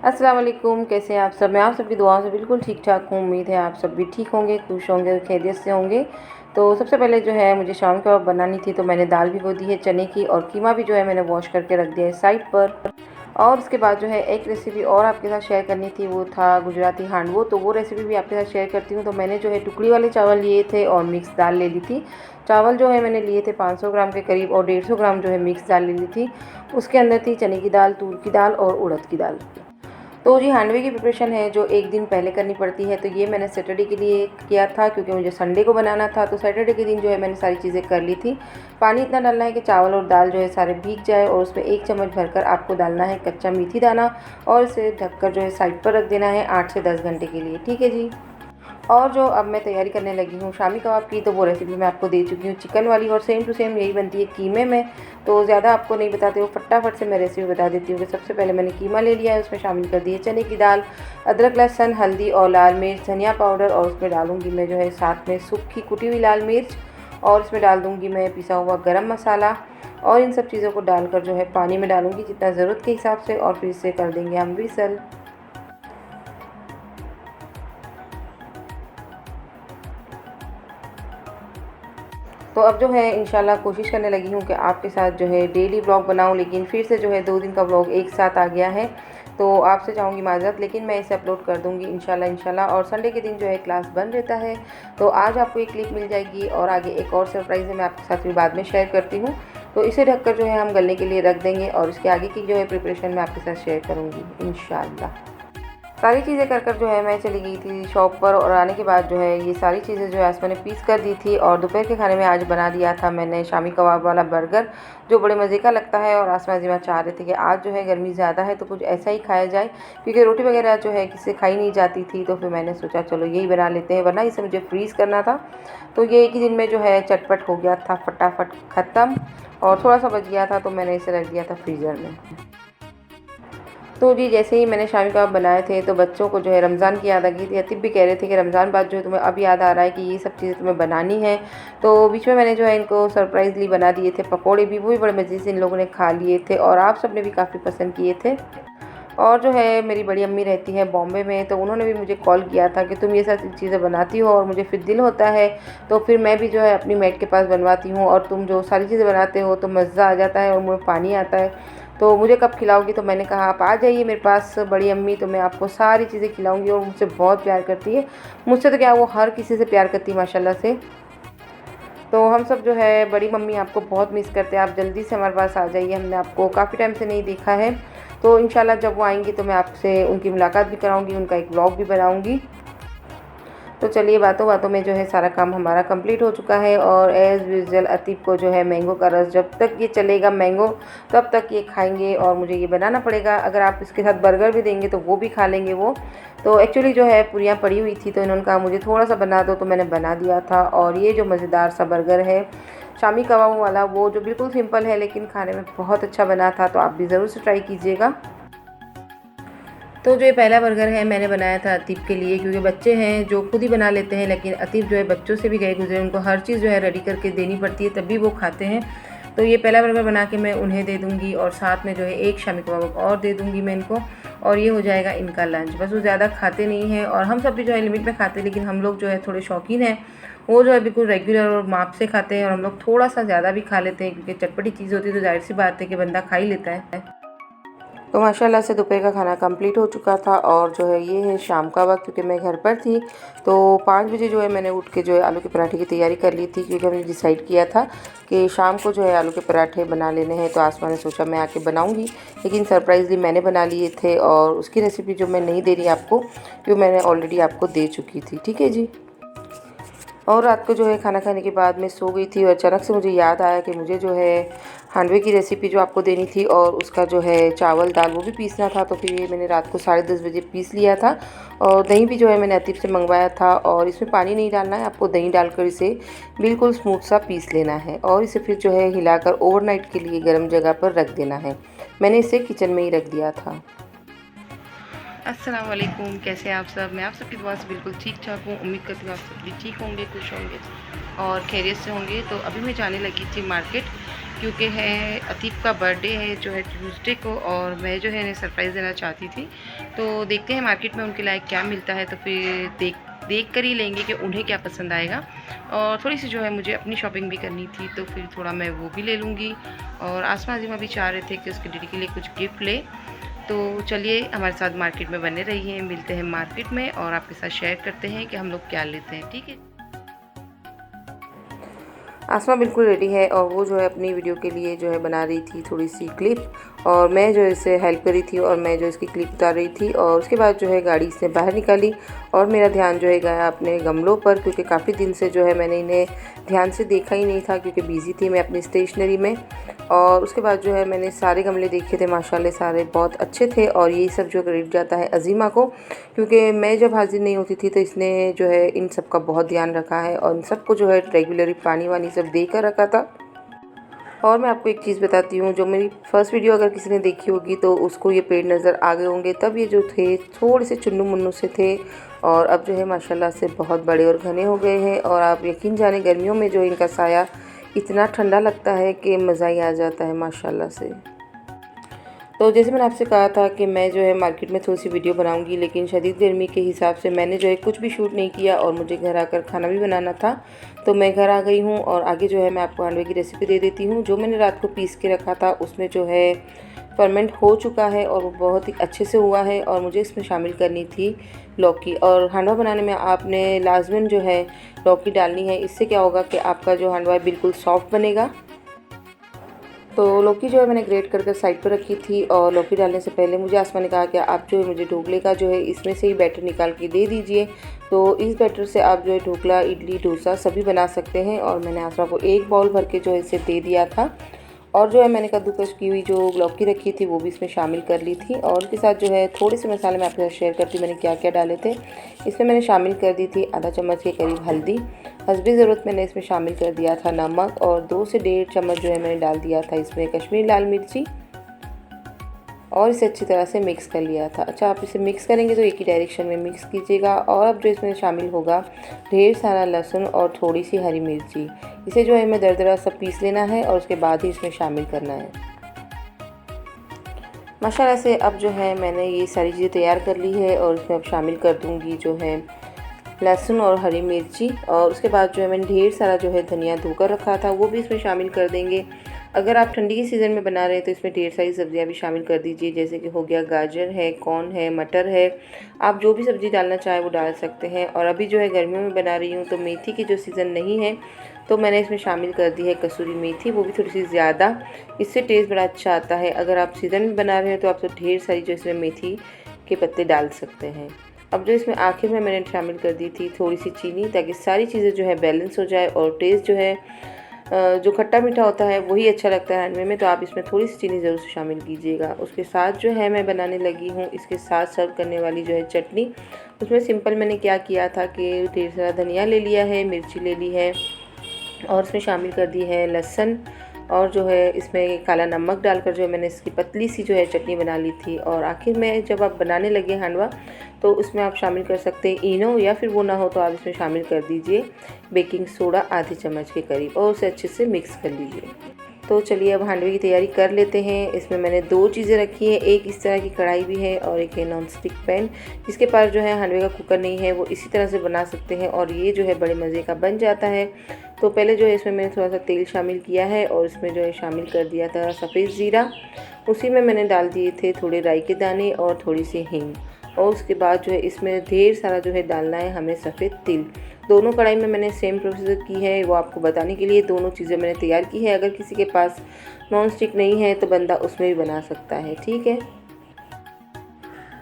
अस्सलाम वालेकुम, कैसे हैं आप सब? मैं आप सबकी दुआओं से बिल्कुल ठीक ठाक हूँ। उम्मीद है आप सब भी ठीक होंगे, खुश होंगे और खैरियत से होंगे। तो सबसे पहले जो है मुझे शाम कबाब बनानी थी, तो मैंने दाल भिगो दी है चने की, और कीमा भी जो है मैंने वॉश करके रख दिया है साइड पर। और उसके बाद जो है एक रेसिपी और आपके साथ शेयर करनी थी, वो था गुजराती हांडवो। तो वो रेसिपी भी आपके साथ शेयर करती हूँ। तो मैंने जो है टुकड़ी वाले चावल लिए थे और मिक्स दाल ले ली थी। चावल जो है मैंने लिए थे 500 ग्राम के करीब, और 150 ग्राम जो है मिक्स दाल ले ली थी। उसके अंदर थी चने की दाल, तूर की दाल और उड़द की दाल। तो जी हांडवे की प्रिपरेशन है जो एक दिन पहले करनी पड़ती है। तो ये मैंने सैटरडे के लिए किया था, क्योंकि मुझे संडे को बनाना था। तो सैटरडे के दिन जो है मैंने सारी चीज़ें कर ली थी। पानी इतना डालना है कि चावल और दाल जो है सारे भीग जाए, और उसमें 1 चम्मच भरकर आपको डालना है कच्चा मेथी दाना, और इसे ढककर जो है साइड पर रख देना है 8 से 10 घंटे के लिए। ठीक है जी। और जो अब मैं तैयारी करने लगी हूँ शामी कबाब की, तो वो रेसिपी मैं आपको दे चुकी हूँ चिकन वाली, और सेम टू सेम यही बनती है कीमे में। तो ज़्यादा आपको नहीं बताते हो, फटाफट से मैं रेसिपी बता देती हूँ कि सबसे पहले मैंने कीमा ले लिया है, उसमें शामिल कर दिए चने की दाल, अदरक लहसुन, हल्दी और लाल मिर्च, धनिया पाउडर, और उसमें डालूँगी मैं जो है साथ में सूखी कुटी हुई लाल मिर्च, और इसमें डाल दूँगी मैं पिसा हुआ गरम मसाला। और इन सब चीज़ों को डालकर जो है पानी में डालूँगी जितना ज़रूरत के हिसाब से, और फिर इसे कर देंगे हम विसल। तो अब जो है इंशाल्लाह कोशिश करने लगी हूँ कि आपके साथ जो है डेली व्लॉग बनाऊँ, लेकिन फिर से जो है 2 दिन का व्लॉग एक साथ आ गया है। तो आपसे चाहूँगी माज़रत, लेकिन मैं इसे अपलोड कर दूँगी इंशाल्लाह। और संडे के दिन जो है क्लास बंद रहता है, तो आज आपको एक क्लिप मिल जाएगी, और आगे एक और सरप्राइज़ है, मैं आपके साथ भी बाद में शेयर करती हूँ। तो इसे ढककर जो है हम गलने के लिए रख देंगे, और इसके आगे की जो है प्रिपरेशन मैं आपके साथ शेयर करूँगी इंशाल्लाह। सारी चीज़ें कर कर जो है मैं चली गई थी शॉप पर, और आने के बाद जो है ये सारी चीज़ें जो है आज मैंने पीस कर दी थी। और दोपहर के खाने में आज बना दिया था मैंने शामी कबाब वाला बर्गर, जो बड़े मज़े का लगता है। और आसमा जी चाह रहे थे कि आज जो है गर्मी ज़्यादा है, तो कुछ ऐसा ही खाया जाए, क्योंकि रोटी वगैरह जो है किसी से खाई नहीं जाती थी। तो फिर मैंने सोचा चलो यही बना लेते हैं, वरना इसे मुझे फ्रीज़ करना था। तो ये एक ही दिन में जो है चटपट हो गया था, फटाफट ख़त्म। और थोड़ा सा बच गया था, तो मैंने इसे रख दिया था फ्रीज़र में। तो जी जैसे ही मैंने शामी कबाब बनाए थे, तो बच्चों को जो है रमज़ान की याद आ गई थी। अतीब भी कह रहे थे कि रमज़ान बाद जो है तुम्हें अब याद आ रहा है कि ये सब चीज़ें तुम्हें बनानी है। तो बीच में मैंने जो है इनको सरप्राइज़ली बना दिए थे पकौड़े भी, वो भी बड़े मज़े से इन लोगों ने खा लिए थे, और आप सब ने भी काफ़ी पसंद किए थे। और जो है मेरी बड़ी अम्मी रहती है बॉम्बे में, तो उन्होंने भी मुझे कॉल किया था कि तुम ये सब चीज़ें बनाती हो, और मुझे फिर दिल होता है तो फिर मैं भी जो है अपनी मेड के पास बनवाती हूँ, और तुम जो सारी चीज़ें बनाते हो तो मज़ा आ जाता है और मुँह में पानी आता है। तो मुझे कब खिलाओगी? तो मैंने कहा आप आ जाइए मेरे पास बड़ी अम्मी, तो मैं आपको सारी चीज़ें खिलाऊँगी। और मुझसे बहुत प्यार करती है, मुझसे तो क्या वो हर किसी से प्यार करती है माशाल्लाह से। तो हम सब जो है बड़ी मम्मी आपको बहुत मिस करते हैं, आप जल्दी से हमारे पास आ जाइए, हमने आपको काफ़ी टाइम से नहीं देखा है। तो इंशाल्लाह जब वो आएंगी तो मैं आपसे उनकी मुलाकात भी कराऊंगी, उनका एक व्लॉग भी बनाऊंगी। तो चलिए बातों बातों में जो है सारा काम हमारा कंप्लीट हो चुका है। और एज़ यूजुअल अतीब को जो है मैंगो का रस, जब तक ये चलेगा मैंगो तब तक ये खाएंगे, और मुझे ये बनाना पड़ेगा। अगर आप इसके साथ बर्गर भी देंगे तो वो भी खा लेंगे वो। तो एक्चुअली जो है पूरियाँ पड़ी हुई थी, तो इन्होंने कहा मुझे थोड़ा सा बना दो, तो मैंने बना दिया था। और ये जो मज़ेदार सा बर्गर है शामी कबाब वाला, वो जो बिल्कुल सिंपल है लेकिन खाने में बहुत अच्छा बना था, तो आप भी ज़रूर से ट्राई कीजिएगा। तो जो ये पहला बर्गर है मैंने बनाया था अतीब के लिए, क्योंकि बच्चे हैं जो खुद ही बना लेते हैं, लेकिन अतीब जो है बच्चों से भी गए गुजरे, उनको हर चीज़ जो है रेडी करके देनी पड़ती है तभी वो खाते हैं। तो ये पहला बर्गर बना के मैं उन्हें दे दूँगी, और साथ में जो है एक शामी कबाब और दे दूँगी मैं इनको, और ये हो जाएगा इनका लंच। बस वो ज़्यादा खाते नहीं हैं, और हम सब भी जो है लिमिट में खाते हैं, लेकिन हम लोग जो है थोड़े शौकीन हैं, वो जो है बिल्कुल रेगुलर और माप से खाते हैं, और हम लोग थोड़ा सा ज़्यादा भी खा लेते हैं, क्योंकि चटपटी चीज़ होती है तो जाहिर सी बात है कि बंदा खा ही लेता है। तो माशाल्लाह से दोपहर का खाना कंप्लीट हो चुका था, और जो है ये है शाम का वक्त, क्योंकि मैं घर पर थी। तो 5 बजे जो है मैंने उठ के जो है आलू के पराठे की तैयारी कर ली थी, क्योंकि हमने डिसाइड किया था कि शाम को जो है आलू के पराठे बना लेने हैं। तो आसमा ने सोचा मैं आके बनाऊंगी, लेकिन सरप्राइजली मैंने बना लिए थे, और उसकी रेसिपी जो मैं नहीं दे रही आपको, क्योंकि मैंने ऑलरेडी आपको दे चुकी थी। ठीक है जी। और रात को जो है खाना खाने के बाद मैं सो गई थी, और अचानक से मुझे याद आया कि मुझे जो है हांडवे की रेसिपी जो आपको देनी थी, और उसका जो है चावल दाल वो भी पीसना था। तो फिर ये मैंने रात को 10:30 बजे पीस लिया था। और दही भी जो है मैंने अतीब से मंगवाया था, और इसमें पानी नहीं डालना है आपको, दही डालकर इसे बिल्कुल स्मूथ सा पीस लेना है, और इसे फिर जो है हिलाकर ओवरनाइट के लिए गर्म जगह पर रख देना है। मैंने इसे किचन में ही रख दिया था। अस्सलाम वालेकुम, कैसे हैं आप सब? मैं आप सबकी दुआ से बिल्कुल ठीक ठाक हूँ। उम्मीद करती हूँ आप सब भी ठीक होंगे, खुश होंगे और खैरियत से होंगे। तो अभी मैं जाने लगी थी मार्केट, क्योंकि है अतीफ़ का बर्थडे है जो है ट्यूसडे को, और मैं जो है इन्हें सरप्राइज़ देना चाहती थी। तो देखते हैं मार्केट में उनके लायक क्या मिलता है, तो फिर देख कर ही लेंगे कि उन्हें क्या पसंद आएगा। और थोड़ी सी जो है मुझे अपनी शॉपिंग भी करनी थी, तो फिर थोड़ा मैं वो भी ले लूँगी। और आसमा जी भी चाह रहे थे कि उसके डैडी के लिए कुछ गिफ्ट ले। तो चलिए हमारे साथ मार्केट में बने रहिए, मिलते हैं मार्केट में और आपके साथ शेयर करते हैं कि हम लोग क्या लेते हैं, ठीक है। आसमा बिल्कुल रेडी है और वो जो है अपनी वीडियो के लिए जो है बना रही थी थोड़ी सी क्लिप, और मैं जो इसे हेल्प करी थी और मैं जो इसकी क्लिप उतार रही थी। और उसके बाद जो है गाड़ी से बाहर निकाली और मेरा ध्यान जो है गया अपने गमलों पर, क्योंकि काफ़ी दिन से जो है मैंने इन्हें ध्यान से देखा ही नहीं था, क्योंकि बिज़ी थी मैं अपनी स्टेशनरी में। और उसके बाद जो है मैंने सारे गमले देखे थे, माशाल्लाह सारे बहुत अच्छे थे। और यही सब जो रेट जाता है अजीमा को, क्योंकि मैं जब हाजिर नहीं होती थी तो इसने जो है इन सब का बहुत ध्यान रखा है और इन सबको जो है रेगुलरली पानी वानी सब दे कर रखा था। और मैं आपको एक चीज़ बताती हूँ, जो मेरी फ़र्स्ट वीडियो अगर किसी ने देखी होगी तो उसको ये पेड़ नज़र आ गए होंगे। तब ये जो थे थोड़े से चुन्नू मुन्नू से थे, और अब जो है माशाल्लाह से बहुत बड़े और घने हो गए हैं। और आप यकीन जाने गर्मियों में जो इनका साया इतना ठंडा लगता है कि मज़ा ही आ जाता है माशाल्लाह से। तो जैसे मैंने आपसे कहा था कि मैं जो है मार्केट में थोड़ी सी वीडियो बनाऊंगी, लेकिन शदीद गर्मी के हिसाब से मैंने जो है कुछ भी शूट नहीं किया, और मुझे घर आकर खाना भी बनाना था। तो मैं घर आ गई हूँ और आगे जो है मैं आपको हांडवे की रेसिपी दे देती हूँ। जो मैंने रात को पीस के रखा था उसमें जो है फर्मेंट हो चुका है और वो बहुत ही अच्छे से हुआ है, और मुझे इसमें शामिल करनी थी लौकी। और हांडवा बनाने में आपने लाजमन जो है लौकी डालनी है। इससे क्या होगा कि आपका जो हांडवा है बिल्कुल सॉफ्ट बनेगा। तो लौकी जो है मैंने ग्रेट करके साइड पर रखी थी, और लौकी डालने से पहले मुझे आसमा ने कहा कि आप जो है मुझे ढोकले का जो है इसमें से ही बैटर निकाल के दे दीजिए। तो इस बैटर से आप जो है ढोकला, इडली, डोसा सभी बना सकते हैं। और मैंने आसमा को एक बाउल भर के जो है इसे दे दिया था। और जो है मैंने कद्दूकस की हुई जो लौकी रखी थी वो भी इसमें शामिल कर ली थी। और उसके साथ जो है थोड़े से मसाले मैं आपके साथ शेयर करती हूँ मैंने क्या क्या डाले थे। इसमें मैंने शामिल कर दी थी आधा चम्मच के करीब हल्दी, हस्बे ज़रूरत मैंने इसमें शामिल कर दिया था नमक, और 2 से 1.5 चम्मच जो है मैंने डाल दिया था इसमें कश्मीरी लाल मिर्ची, और इसे अच्छी तरह से मिक्स कर लिया था। अच्छा, आप इसे मिक्स करेंगे तो एक ही डायरेक्शन में मिक्स कीजिएगा। और अब जो इसमें शामिल होगा ढेर सारा लहसुन और थोड़ी सी हरी मिर्ची। इसे जो है हमें दरदरा सब पीस लेना है और उसके बाद ही इसमें शामिल करना है। माशाल्लाह से अब जो है मैंने ये सारी चीज़ें तैयार कर ली है, और इसमें अब शामिल कर दूँगी जो है लहसुन और हरी मिर्ची। और उसके बाद जो है मैंने ढेर सारा जो है धनिया धोकर रखा था वो भी इसमें शामिल कर देंगे। अगर आप ठंडी के सीज़न में बना रहे हैं तो इसमें ढेर सारी सब्जियां भी शामिल कर दीजिए, जैसे कि हो गया गाजर है, कॉर्न है, मटर है। आप जो भी सब्ज़ी डालना चाहें वो डाल सकते हैं। और अभी जो है गर्मियों में बना रही हूँ तो मेथी की जो सीज़न नहीं है तो मैंने इसमें शामिल कर दी है कसूरी मेथी, वो भी थोड़ी सी ज़्यादा। इससे टेस्ट बड़ा अच्छा आता है। अगर आप सीज़न में बना रहे हैं तो आप तो ढेर सारी जो इसमें मेथी के पत्ते डाल सकते हैं। अब जो इसमें आखिर में मैंने शामिल कर दी थी थोड़ी सी चीनी, ताकि सारी चीज़ें जो है बैलेंस हो जाए और टेस्ट जो है जो खट्टा मीठा होता है वही अच्छा लगता है हांडवे में। तो आप इसमें थोड़ी सी चीनी ज़रूर से शामिल कीजिएगा। उसके साथ जो है मैं बनाने लगी हूँ इसके साथ सर्व करने वाली जो है चटनी। उसमें सिंपल मैंने क्या किया था कि ढेर सारा धनिया ले लिया है, मिर्ची ले ली है, और इसमें शामिल कर दी है लहसुन, और जो है इसमें काला नमक डालकर जो है मैंने इसकी पतली सी जो है चटनी बना ली थी। और आखिर में जब आप बनाने लगे हांडवा तो उसमें आप शामिल कर सकते हैं इनो, या फिर वो ना हो तो आप इसमें शामिल कर दीजिए बेकिंग सोडा आधे चम्मच के करीब, और उसे अच्छे से मिक्स कर लीजिए। तो चलिए अब हांडवे की तैयारी कर लेते हैं। इसमें मैंने 2 चीज़ें रखी हैं, एक इस तरह की कढ़ाई भी है और एक है नॉन स्टिक पैन। जिसके पास जो है हांडवे का कुकर नहीं है वो इसी तरह से बना सकते हैं, और ये जो है बड़े मज़े का बन जाता है। तो पहले जो है इसमें मैंने थोड़ा सा तेल शामिल किया है, और इसमें जो है शामिल कर दिया था सफ़ेद ज़ीरा। उसी में मैंने डाल दिए थे थोड़े राई के दाने और थोड़ी सी हींग। और उसके बाद जो है इसमें ढेर सारा जो है डालना है हमें सफ़ेद तिल। दोनों कढ़ाई में मैंने सेम प्रोसीजर की है, वो आपको बताने के लिए दोनों चीज़ें मैंने तैयार की है। अगर किसी के पास नॉन स्टिक नहीं है तो बंदा उसमें भी बना सकता है, ठीक है।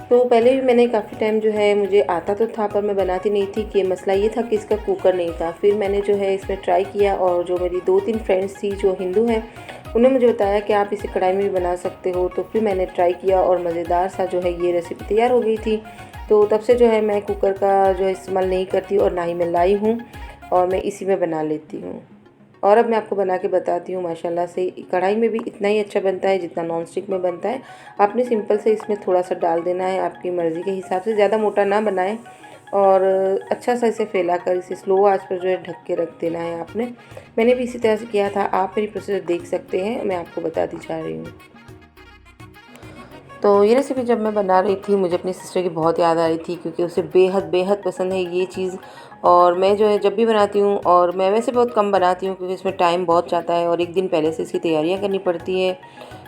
तो पहले भी मैंने काफ़ी टाइम जो है मुझे आता तो था पर मैं बनाती नहीं थी, कि मसला ये था कि इसका कुकर नहीं था। फिर मैंने जो है इसमें ट्राई किया, और जो मेरी 2-3 फ्रेंड्स थी जो हिंदू हैं उन्होंने मुझे बताया कि आप इसे कढ़ाई में भी बना सकते हो। तो फिर मैंने ट्राई किया और मज़ेदार सा जो है ये रेसिपी तैयार हो गई थी। तो तब से जो है मैं कुकर का जो है इस्तेमाल नहीं करती, और ना ही मैं लाई हूँ, और मैं इसी में बना लेती हूँ। और अब मैं आपको बना के बताती हूँ। माशाल्लाह से कढ़ाई में भी इतना ही अच्छा बनता है जितना नॉन स्टिक में बनता है। आपने सिंपल से इसमें थोड़ा सा डाल देना है आपकी मर्ज़ी के हिसाब से, ज़्यादा मोटा ना बनाएं, और अच्छा सा इसे फैलाकर इसे स्लो आंच पर जो है ढक के रख देना है आपने। मैंने भी इसी तरह से किया था, आप मेरी प्रोसेस देख सकते हैं, मैं आपको बताती जा रही हूँ। तो ये रेसिपी जब मैं बना रही थी मुझे अपनी सिस्टर की बहुत याद आ रही थी, क्योंकि उसे बेहद बेहद पसंद है ये चीज़। और मैं जो है जब भी बनाती हूँ, और मैं वैसे बहुत कम बनाती हूँ क्योंकि इसमें टाइम बहुत जाता है और एक दिन पहले से इसकी तैयारियाँ करनी पड़ती है।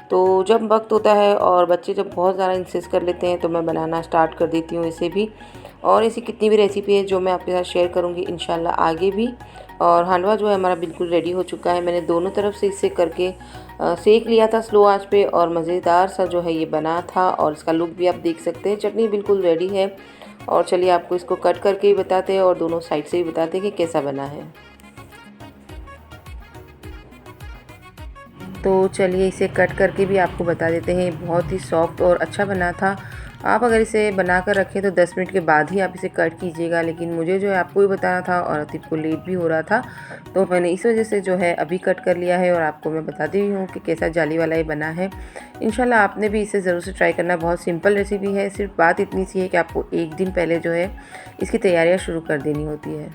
तो जब वक्त होता है और बच्चे जब बहुत ज़्यादा इंसिस्ट कर लेते हैं तो मैं बनाना स्टार्ट कर देती हूँ इसे भी। और ऐसी कितनी भी रेसिपी है जो मैं आपके साथ शेयर करूँगी इंशाल्लाह आगे भी। और हांडवा जो है हमारा बिल्कुल रेडी हो चुका है। मैंने दोनों तरफ से इसे करके सेक लिया था स्लो आंच पे, और मज़ेदार सा जो है ये बना था। और इसका लुक भी आप देख सकते हैं। चटनी बिल्कुल रेडी है। और चलिए आपको इसको कट करके भी बताते हैं और दोनों साइड से भी बताते हैं कि कैसा बना है। तो चलिए इसे कट करके भी आपको बता देते हैं। बहुत ही सॉफ्ट और अच्छा बना था। आप अगर इसे बना कर रखें तो 10 मिनट के बाद ही आप इसे कट कीजिएगा, लेकिन मुझे जो है आपको ही बताना था और अतीब को लेट भी हो रहा था, तो मैंने इस वजह से जो है अभी कट कर लिया है। और आपको मैं बताती हूँ कि कैसा जाली वाला ये बना है। इंशाल्लाह आपने भी इसे ज़रूर से ट्राई करना। बहुत सिंपल रेसिपी है। सिर्फ बात इतनी सी है कि आपको एक दिन पहले जो है इसकी तैयारियाँ शुरू कर देनी होती है।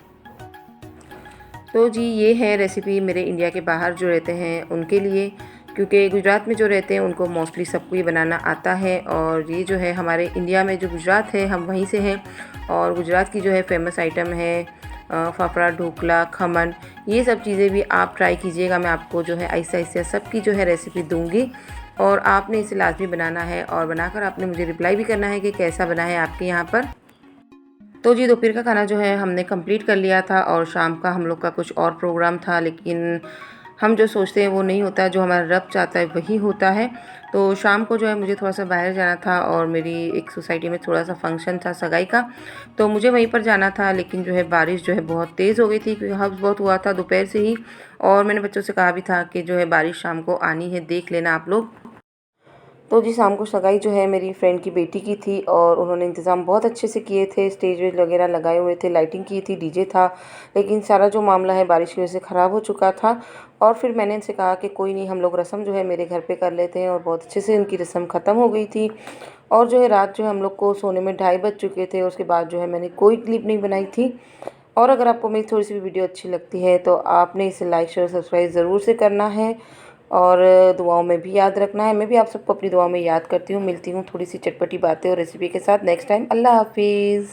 तो जी ये है रेसिपी मेरे इंडिया के बाहर जो रहते हैं उनके लिए, क्योंकि गुजरात में जो रहते हैं उनको मोस्टली सबको ये बनाना आता है। और ये जो है हमारे इंडिया में जो गुजरात है हम वहीं से हैं। और गुजरात की जो है फेमस आइटम है फाफड़ा, ढोकला, खमन, ये सब चीज़ें भी आप ट्राई कीजिएगा। मैं आपको जो है ऐसा ऐसा सबकी जो है रेसिपी दूँगी, और आपने इसे लाजमी बनाना है और बनाकर आपने मुझे रिप्लाई भी करना है कि कैसा बना है आपके यहाँ पर। तो जी दोपहर का खाना जो है हमने कंप्लीट कर लिया था, और शाम का हम लोग का कुछ और प्रोग्राम था, लेकिन हम जो सोचते हैं वो नहीं होता, जो हमारा रब चाहता है वही होता है। तो शाम को जो है मुझे थोड़ा-सा बाहर जाना था, और मेरी एक सोसाइटी में थोड़ा-सा फंक्शन था सगाई का, तो मुझे वहीं पर जाना था। लेकिन जो है बारिश जो है बहुत तेज़ हो गई थी, क्योंकि हब्स बहुत हुआ था दोपहर से ही। और मैंने बच्चों से कहा भी था कि जो है बारिश शाम को आनी है, देख लेना आप लोग। तो जी शाम को सगाई जो है मेरी फ्रेंड की बेटी की थी, और उन्होंने इंतज़ाम बहुत अच्छे से किए थे। स्टेज वेज वगैरह लगाए हुए थे, लाइटिंग की थी, डीजे था। लेकिन सारा जो मामला है बारिश की वजह से ख़राब हो चुका था। और फिर मैंने इनसे कहा कि कोई नहीं, हम लोग रस्म जो है मेरे घर पे कर लेते हैं। और बहुत अच्छे से उनकी रस्म ख़त्म हो गई थी। और जो है रात जो है हम लोग को सोने में 2:30 बज चुके थे। उसके बाद जो है मैंने कोई क्लिप नहीं बनाई थी। और अगर आपको मेरी थोड़ी सी भी वीडियो अच्छी लगती है तो आपने इसे लाइक शेयर सब्सक्राइब ज़रूर से करना है। और दुआओं में भी याद रखना है। मैं भी आप सबको अपनी दुआओं में याद करती हूँ। मिलती हूँ थोड़ी सी चटपटी बातें और रेसिपी के साथ नेक्स्ट टाइम। अल्लाह हाफिज़।